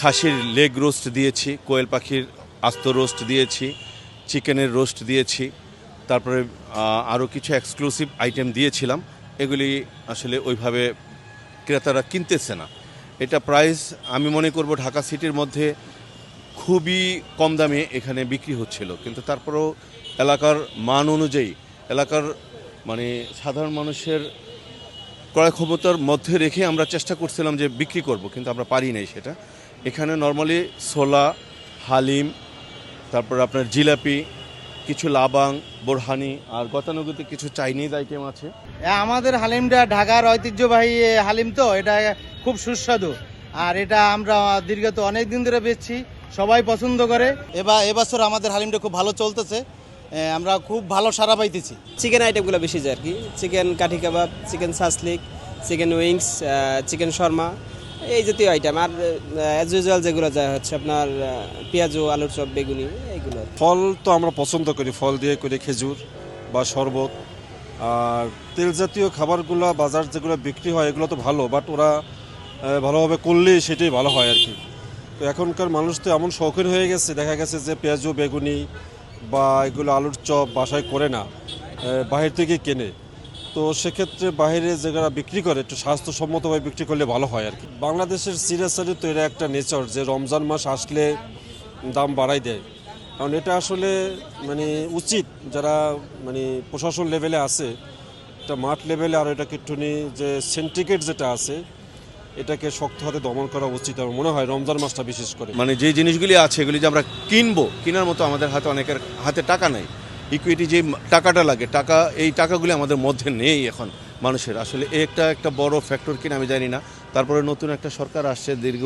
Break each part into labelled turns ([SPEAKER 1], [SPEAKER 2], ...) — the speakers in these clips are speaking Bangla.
[SPEAKER 1] খাসির লেগ রোস্ট দিয়েছি, কোয়েল পাখির আস্ত রোস্ট দিয়েছি, চিকেনের রোস্ট দিয়েছি, তারপরে আরও কিছু এক্সক্লুসিভ আইটেম দিয়েছিলাম। এগুলি আসলে ওইভাবে ক্রেতারা কিনতেছে না। এটা প্রাইস আমি মনে করব ঢাকা সিটির মধ্যে খুবই কম দামে এখানে বিক্রি হচ্ছিল, কিন্তু তারপরেও এলাকার মান অনুযায়ী এলাকার মানে সাধারণ মানুষের ক্রয় ক্ষমতার মধ্যে রেখে আমরা চেষ্টা করছিলাম যে বিক্রি করব, কিন্তু আমরা পারি নাই সেটা। এখানে নর্মালি ছোলা, হালিম, তারপর আপনার জিলাপি, কিছু লাবাং, বোরহানি, আর গতানুগতিক কিছু চাইনিজ আইটেম আছে।
[SPEAKER 2] আমাদের হালিমটা ঢাকার ঐতিহ্যবাহী হালিম, তো এটা খুব সুস্বাদু। আর এটা আমরা দীর্ঘত অনেক দিন ধরে বেচছি, সবাই পছন্দ করে। এবছর আমাদের হালিমটা খুব ভালো চলতেছে, আমরা খুব ভালো সাড়া পাইতেছি।
[SPEAKER 3] চিকেন আইটেমগুলো বেশি যায় আর কি, চিকেন কাঠি kebab, chicken shashlik, chicken wings, chicken shawarma, এই জাতীয় আইটেম। আর অ্যাজ ইউজুয়াল যেগুলো যায় হচ্ছে আপনার পেঁয়াজু, আলুর চপ, বেগুনি, এইগুলো।
[SPEAKER 4] ফল তো আমরা পছন্দ করি, ফল দিয়ে করি খেজুর বা শরবত। আর তেল জাতীয় খাবারগুলো বাজার যেগুলো বিক্রি হয় এগুলো তো ভালো, বাট ওরা ভালোভাবে করলে সেটাই ভালো হয় আর কি। তো এখনকার মানুষ তো এমন শৌখিন হয়ে গেছে, দেখা গেছে যে পেঁয়াজু, বেগুনি বা এগুলো আলুর চপ বাসায় করে না, বাহির থেকে কেনে। তো সেক্ষেত্রে বাইরে যেগুলো বিক্রি করে একটু স্বাস্থ্যসম্মতভাবে বিক্রি করলে ভালো হয় আর কি। বাংলাদেশের সিরিয়াসলি তো এটা একটা নেচার যে রমজান মাস আসলে দাম বাড়াই দেয়। কারণ এটা আসলে মানে উচিত যারা মানে প্রশাসন লেভেলে আছে, এটা মাঠ লেভেলে আর এটাকে একটুখানি যে সিন্ডিকেট যেটা আছে এটাকে শক্ত হাতে দমন করা উচিত আমার মনে হয়, রমজান মাসটা বিশেষ করে।
[SPEAKER 1] মানে যে জিনিসগুলি আছে এগুলি যে আমরা কিনবো, কেনার মতো আমাদের হাতে অনেকের হাতে টাকা নেই। ইকুইটি যে টাকাটা লাগে, এই টাকাগুলি আমাদের মধ্যে নেই এখন মানুষের। আসলে একটা বড় ফ্যাক্টর কিনা আমি জানি না। তারপরে নতুন একটা সরকার আসছে দীর্ঘ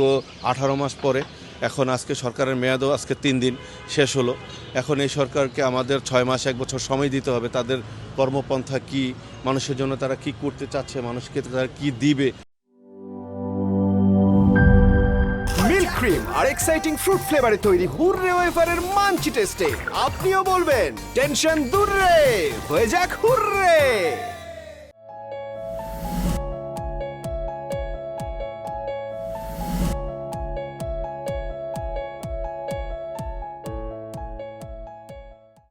[SPEAKER 1] 18 মাস পরে। এখন আজকে সরকারের মেয়াদও আজকে 3 দিন শেষ হলো। এখন এই সরকারকে আমাদের 6 মাস 1 বছর সময় দিতে হবে। তাদের কর্মপন্থা কি, মানুষের জন্য তারা কি করতে চাচ্ছে, মানুষকে তারা কি দিবে।
[SPEAKER 5] মিল্ক ক্রিম আর এক্সাইটিং ফ্রুট ফ্লেভারে তৈরি হুররে ওয়েফারের মাঞ্চি টেস্টে আপনিও বলবেন টেনশন দূর রে, হয়ে যাক হুররে।